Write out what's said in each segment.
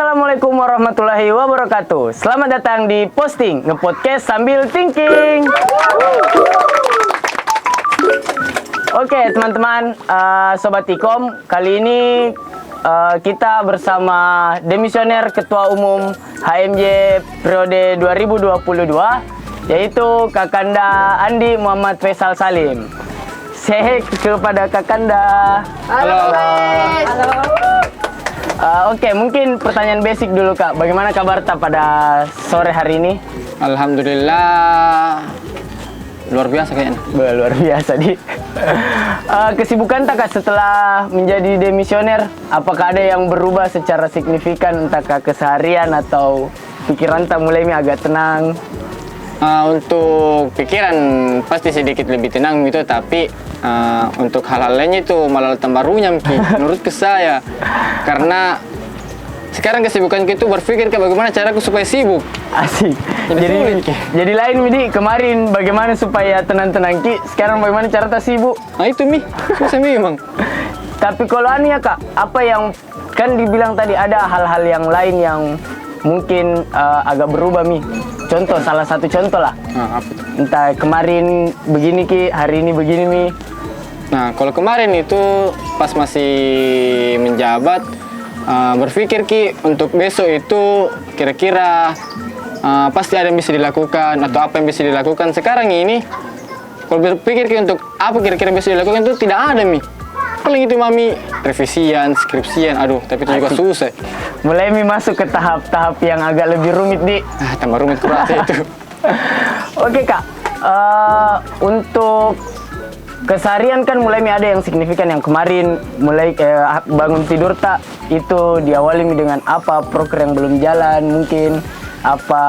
Assalamualaikum warahmatullahi wabarakatuh. Selamat datang di Posting, nge-podcast sambil thinking. Oke teman-teman, Sobat Ikom, kali ini kita bersama Demisioner Ketua Umum HMJ periode 2022, yaitu Kakanda Andi Muhammad Faisal Salim. Say kepada Kakanda. Halo. Halo. Oke, mungkin pertanyaan basic dulu Kak. Bagaimana kabar Tak pada sore hari ini? Alhamdulillah luar biasa kayaknya. Luar biasa di. Kesibukan Tak Kak setelah menjadi demisioner? Apakah ada yang berubah secara signifikan entah Kak keseharian atau pikiran Tak mulai agak tenang? Untuk pikiran pasti sedikit lebih tenang gitu, tapi untuk hal-hal lainnya itu malah tambah runyam menurutku saya. Karena sekarang kesibukan itu berpikir bagaimana caraku supaya sibuk. Asik. Jadi lain Midi, kemarin bagaimana supaya tenang-tenang Ki, sekarang bagaimana cara tak sibuk? Nah itu Mi, susah memang. Tapi kalau anu ya Kak, apa yang kan dibilang tadi ada hal-hal yang lain yang mungkin agak berubah Mi. Contoh, salah satu contoh lah. Apa itu? Entah kemarin begini Ki, hari ini begini Mi. Nah kalau kemarin itu pas masih menjabat, berpikir Ki untuk besok itu kira-kira pasti ada yang bisa dilakukan atau apa yang bisa dilakukan. Sekarang ini kalau berpikir Ki untuk apa kira-kira bisa dilakukan itu tidak ada Mi. Paling itu Mami revisian, skripsian, aduh tapi itu juga susah. Mulai Mi masuk ke tahap-tahap yang agak lebih rumit Di. Tambah rumit kurasa itu. Oke Kak, untuk keseharian kan mulai ada yang signifikan. Yang kemarin mulai bangun tidur Tak itu diawali dengan apa program yang belum jalan, mungkin apa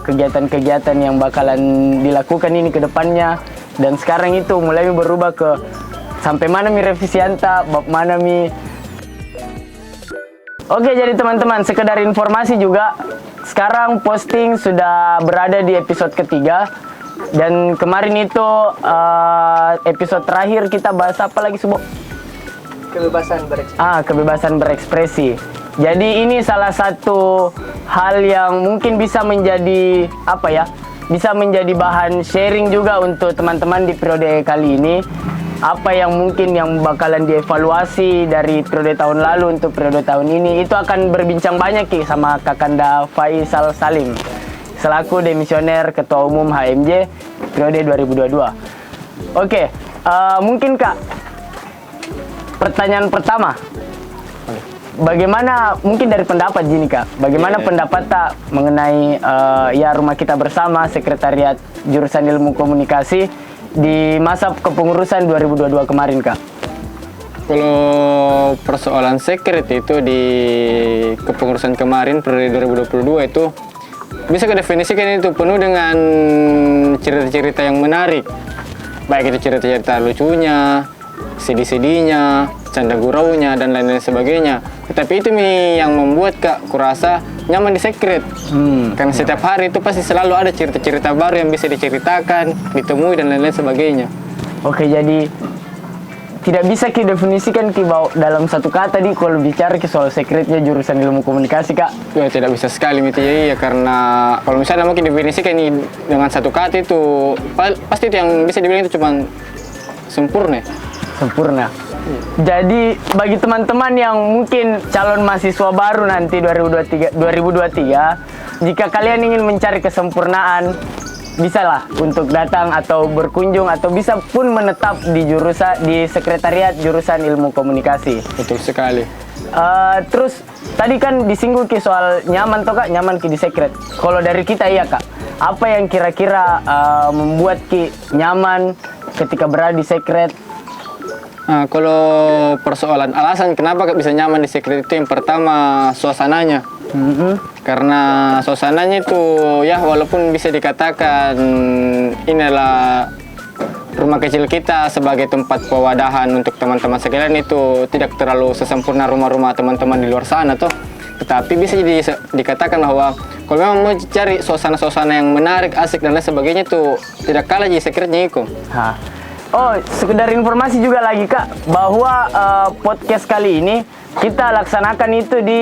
kegiatan-kegiatan yang bakalan dilakukan ini ke depannya. Dan sekarang itu mulai berubah ke sampai mana Mi revisi anta, bab mana Mi. Oke, jadi teman-teman, sekedar informasi juga, sekarang Posting sudah berada di episode ketiga. Dan kemarin itu episode terakhir kita bahas apa lagi Subo? Kebebasan berekspresi. Kebebasan berekspresi. Jadi ini salah satu hal yang mungkin bisa menjadi apa ya? Bisa menjadi bahan sharing juga untuk teman-teman di periode kali ini. Apa yang mungkin yang bakalan dievaluasi dari periode tahun lalu untuk periode tahun ini, itu akan berbincang banyak Ki sama Kakanda Faisal Salim selaku demisioner Ketua Umum HMJ periode 2022. Oke, mungkin Kak, pertanyaan pertama, bagaimana mungkin dari pendapat gini Kak, bagaimana pendapat Tak mengenai ya Rumah Kita Bersama Sekretariat Jurusan Ilmu Komunikasi di masa kepengurusan 2022 kemarin Kak? Kalau persoalan sekret itu di kepengurusan kemarin periode 2022 itu bisa kedefinisikan itu penuh dengan cerita-cerita yang menarik, baik itu cerita-cerita lucunya, sedih-sedihnya, canda guraunya dan lain-lain sebagainya. Tapi itu yang membuat Kak kurasa nyaman di sekret. Karena setiap hari itu pasti selalu ada cerita-cerita baru yang bisa diceritakan, ditemui dan lain-lain sebagainya. Oke, jadi tidak bisa definisikan dalam satu kata di kalau bicara soal sekretnya jurusan ilmu komunikasi Kak. Ya tidak bisa sekali ya, karena kalau misalnya mungkin definisikan ini dengan satu kata itu pasti itu yang bisa dibilang itu cuma sempurna. Sempurna. Jadi bagi teman-teman yang mungkin calon mahasiswa baru nanti 2023, jika kalian ingin mencari kesempurnaan, bisalah untuk datang atau berkunjung atau bisa pun menetap di sekretariat jurusan ilmu komunikasi. Betul sekali. Terus tadi kan disinggung Ki soal nyaman toh Kak, nyaman Ki di sekret. Kalau dari kita iya Kak, apa yang kira-kira membuat Ki nyaman ketika berada di sekret? Kalau persoalan alasan kenapa bisa nyaman di sekret itu, yang pertama suasananya. Karena suasananya itu ya walaupun bisa dikatakan inilah rumah kecil kita sebagai tempat pewadahan untuk teman-teman sekalian, itu tidak terlalu sesempurna rumah-rumah teman-teman di luar sana toh. Tetapi bisa jadi dikatakan bahwa kalau memang mau cari suasana-suasana yang menarik, asik dan lain sebagainya itu tidak kalah di sekretnya itu. Oh, sekedar informasi juga lagi Kak, bahwa podcast kali ini kita laksanakan itu di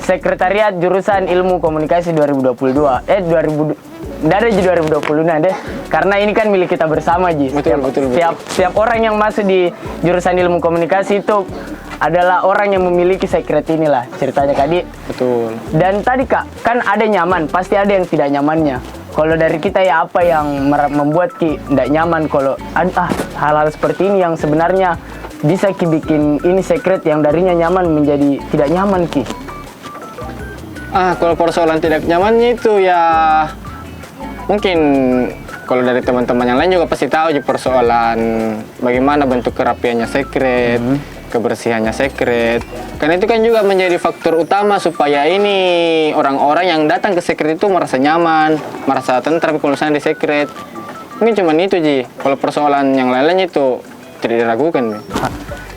Sekretariat Jurusan Ilmu Komunikasi 2022. Nggak ada di 2020 nah deh. Karena ini kan milik kita bersama Ji. Betul. Setiap orang yang masuk di jurusan ilmu komunikasi itu adalah orang yang memiliki sekret inilah ceritanya Kak. Betul. Dan tadi Kak, kan ada nyaman, pasti ada yang tidak nyamannya. Kalau dari kita ya apa yang membuat Ki tidak nyaman kalau hal-hal seperti ini yang sebenarnya bisa Ki bikin ini sekret yang darinya nyaman menjadi tidak nyaman Ki? Kalau persoalan tidak nyamannya itu ya mungkin kalau dari teman-teman yang lain juga pasti tahu persoalan bagaimana bentuk kerapiannya sekret, kebersihannya sekret. Karena itu kan juga menjadi faktor utama supaya ini orang-orang yang datang ke sekret itu merasa nyaman, merasa tentram kalau misalnya di sekret. Mungkin cuma itu Ji. Kalau persoalan yang lain-lain itu tidak diragukan.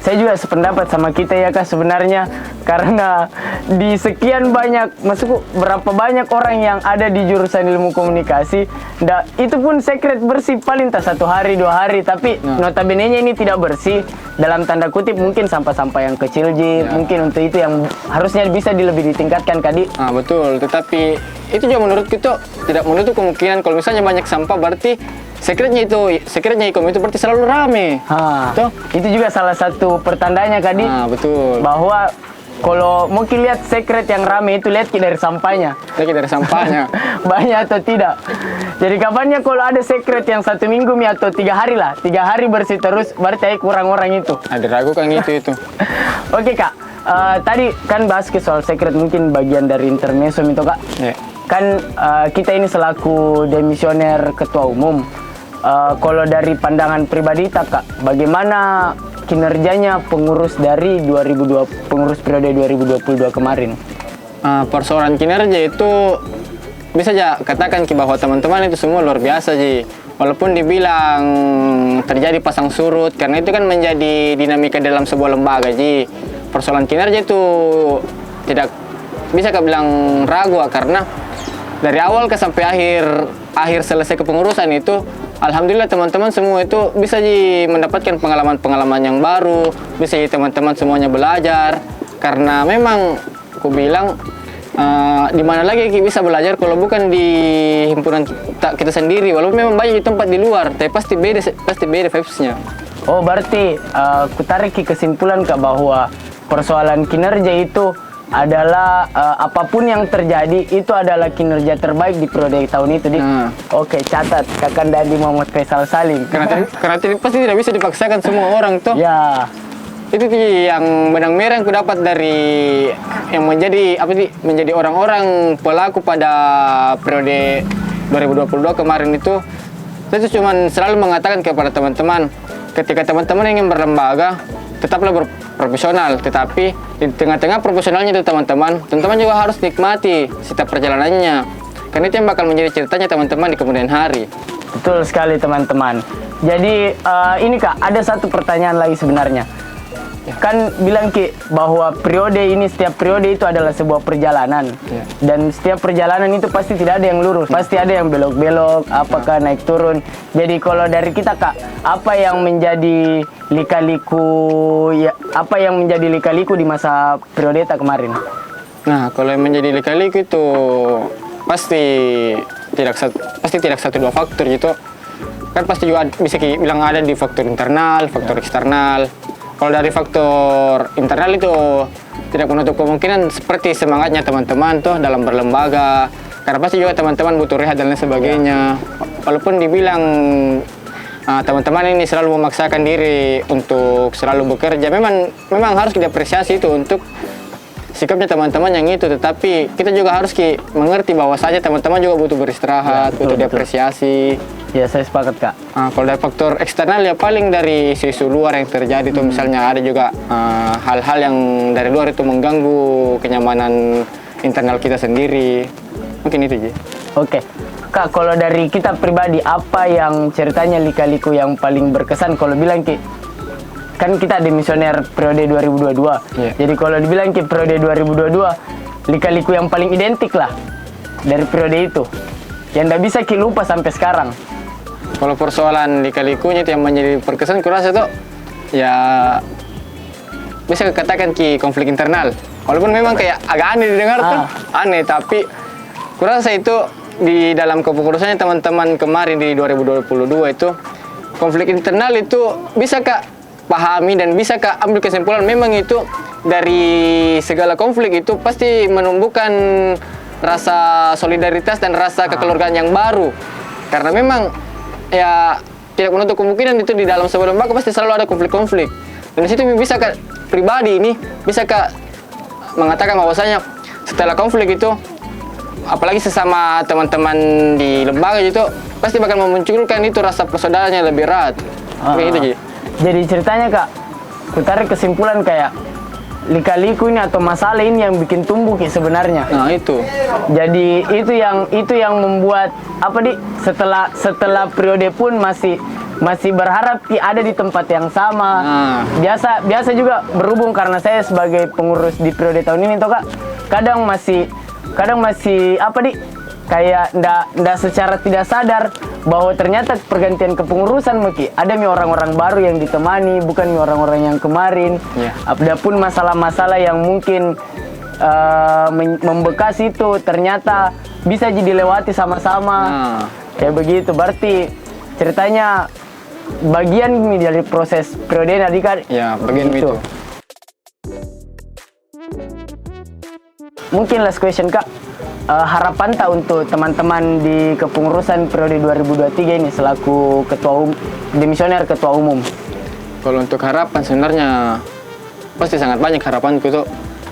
Saya juga sependapat sama kita ya Kak sebenarnya, karena di sekian banyak, maksudku berapa banyak orang yang ada di jurusan ilmu komunikasi, itu pun sekret bersih paling tak 1 hari 2 hari, tapi notabene-nya ini tidak bersih, dalam tanda kutip mungkin sampah-sampah yang kecil Ji, mungkin untuk itu yang harusnya bisa lebih ditingkatkan Kak. Betul, tetapi itu juga menurut kita tidak menutup kemungkinan kalau misalnya banyak sampah berarti sekretnya ikom itu berarti selalu rame. Itu juga salah satu pertandanya Kak. Betul. Bahwa kalau mungkin lihat sekret yang rame itu lihat dari sampahnya. Banyak atau tidak. Jadi kabarnya kalau ada sekret yang 1 minggu atau 3 hari lah, 3 hari bersih terus berarti kurang orang itu. Diragukan itu. Oke Kak, tadi kan bahas ke soal sekret mungkin bagian dari intermezzo itu Kak. Kan kita ini selaku demisioner ketua umum. Kalau dari pandangan pribadi Kak, bagaimana kinerjanya pengurus dari pengurus periode 2022 kemarin? Persoalan kinerja itu bisa aja katakan bahwa teman-teman itu semua luar biasa Ji. Walaupun dibilang terjadi pasang surut, karena itu kan menjadi dinamika dalam sebuah lembaga Ji. Persoalan kinerja itu tidak bisa bilang ragu karena dari awal sampai akhir selesai kepengurusan itu alhamdulillah teman-teman semua itu bisa mendapatkan pengalaman-pengalaman yang baru, bisa teman-teman semuanya belajar. Karena memang aku bilang di mana lagi bisa belajar kalau bukan di himpunan kita sendiri, walaupun memang banyak di tempat di luar, tapi pasti beda vibes-nya. Oh berarti aku tarik kesimpulan Kak bahwa persoalan kinerja itu adalah apapun yang terjadi itu adalah kinerja terbaik di periode tahun itu Oke, catat Kakak Dandi Muhammad Faisal Salim. Karena pasti tidak bisa dipaksakan semua orang toh. Ya. Itu yang benang merah yang ku dapat dari yang menjadi orang-orang pelaku pada periode 2022 kemarin itu. Saya itu cuma selalu mengatakan kepada teman-teman, ketika teman-teman ingin berlembaga, tetaplah berprofesional, tetapi di tengah-tengah profesionalnya itu teman-teman juga harus nikmati setiap perjalanannya, karena itu yang bakal menjadi ceritanya teman-teman di kemudian hari. Betul sekali teman-teman. Jadi ini Kak, ada satu pertanyaan lagi sebenarnya. Kan bilang Ki bahwa setiap periode itu adalah sebuah perjalanan, dan setiap perjalanan itu pasti tidak ada yang lurus, pasti ada yang belok-belok, apakah naik turun. Jadi kalau dari kita Kak, apa yang menjadi lika-liku di masa periode kemarin? Nah, kalau yang menjadi lika-liku itu pasti tidak 1-2 faktor gitu. Kan pasti juga bisa bilang ada di faktor internal, faktor eksternal. Kalau dari faktor internal itu tidak menutup kemungkinan seperti semangatnya teman-teman tuh dalam berlembaga. Karena pasti juga teman-teman butuh rehat dan lain sebagainya. Walaupun dibilang teman-teman ini selalu memaksakan diri untuk selalu bekerja, memang harus kita apresiasi itu untuk sikapnya teman-teman yang itu. Tetapi kita juga harus mengerti bahwasanya teman-teman juga butuh beristirahat, butuh diapresiasi. Ya, saya sepakat Kak. Kalau dari faktor eksternal ya paling dari isu luar yang terjadi itu, misalnya ada juga hal-hal yang dari luar itu mengganggu kenyamanan internal kita sendiri. Mungkin itu aja. Oke. Kak, kalau dari kita pribadi apa yang ceritanya lika-liku yang paling berkesan kalau bilang Ki? Kan kita demisioner periode 2022. Jadi kalau dibilang Ki periode 2022 lika-liku yang paling identik lah dari periode itu, yang tidak bisa Ki lupa sampai sekarang. Kalau persoalan lika-likunya itu yang menjadi berkesan kurasa tuh ya bisa katakan konflik internal. Walaupun memang kayak agak aneh didengar tuh, aneh, tapi kurasa itu di dalam kepengurusannya teman-teman kemarin di 2022 itu konflik internal itu bisa Kak pahami dan bisa Kak ambil kesimpulan memang itu dari segala konflik itu pasti menumbuhkan rasa solidaritas dan rasa kekeluargaan yang baru. Karena memang ya tidak menutup kemungkinan itu di dalam sebuah lembaga pasti selalu ada konflik-konflik. Dan di situ bisa Kak pribadi ini bisa Kak mengatakan bahwasanya setelah konflik itu apalagi sesama teman-teman di lembaga itu pasti bakal memunculkan itu rasa persaudaraannya lebih erat. Gitu, jadi ceritanya Kak, ku tarik kesimpulan kayak lika-liku ini atau masalah ini yang bikin tumbuh sebenarnya. Nah itu. Jadi itu yang membuat apa setelah periode pun masih berharap ada di tempat yang sama. Biasa juga berhubung karena saya sebagai pengurus di periode tahun ini toh Kak, kadang masih kayak ndak secara tidak sadar bahwa ternyata pergantian kepengurusan ada orang-orang baru yang ditemani, bukan orang-orang yang kemarin. Ada pun masalah-masalah yang mungkin membekas itu ternyata bisa jadi lewati sama-sama. Kayak begitu. Berarti ceritanya bagian dari proses periode tadi kan? Ya, bagian itu. Mungkin last question Kak, harapan tak untuk teman-teman di kepengurusan periode 2023 ini selaku demisioner ketua umum? Kalau untuk harapan sebenarnya pasti sangat banyak harapanku tuh.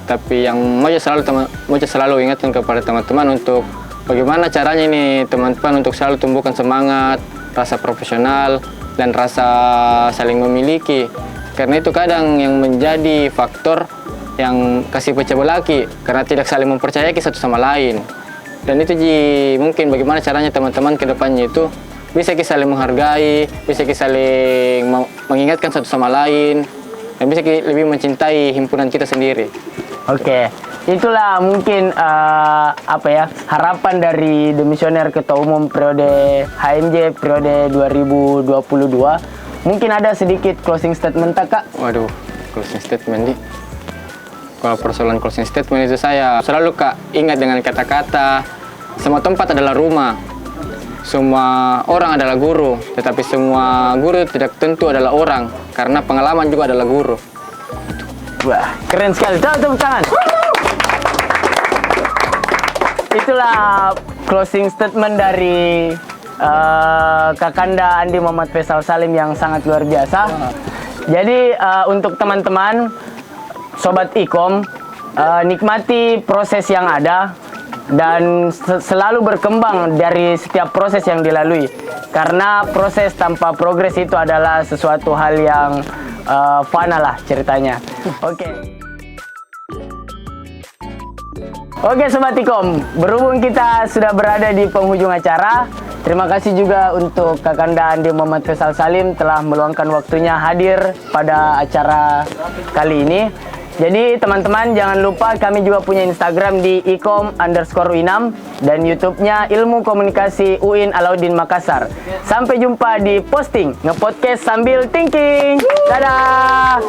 Tapi yang mau selalu ingatkan kepada teman-teman untuk bagaimana caranya ini teman-teman untuk selalu tumbuhkan semangat, rasa profesional, dan rasa saling memiliki. Karena itu kadang yang menjadi faktor yang kasih pecah belah karena tidak saling mempercayai satu sama lain. Dan itu mungkin bagaimana caranya teman-teman ke depannya itu bisa saling menghargai, bisa saling mengingatkan satu sama lain, dan bisa lebih mencintai himpunan kita sendiri. Oke, itulah mungkin harapan dari demisioner ketua umum periode HMJ periode 2022. Mungkin ada sedikit closing statement Kak? Waduh, closing statement nih. Kalau persoalan closing statement itu saya selalu Kak ingat dengan kata-kata semua tempat adalah rumah, semua orang adalah guru, tetapi semua guru tidak tentu adalah orang, karena pengalaman juga adalah guru. Wah, keren sekali. Tepuk tangan. Itulah closing statement dari Kakanda Andi Muhammad Faisal Salim yang sangat luar biasa. Jadi untuk teman-teman Sobat Ikom, nikmati proses yang ada dan selalu berkembang dari setiap proses yang dilalui. Karena proses tanpa progres itu adalah sesuatu hal yang fana lah ceritanya. Oke Sobat Ikom, berhubung kita sudah berada di penghujung acara, terima kasih juga untuk Kakanda Andi Muhammad Faisal Salim telah meluangkan waktunya hadir pada acara kali ini. Jadi teman-teman jangan lupa kami juga punya Instagram di ikom_uinam dan YouTube-nya Ilmu Komunikasi UIN Alauddin Makassar. Sampai jumpa di posting ngepodcast sambil thinking. Dadah.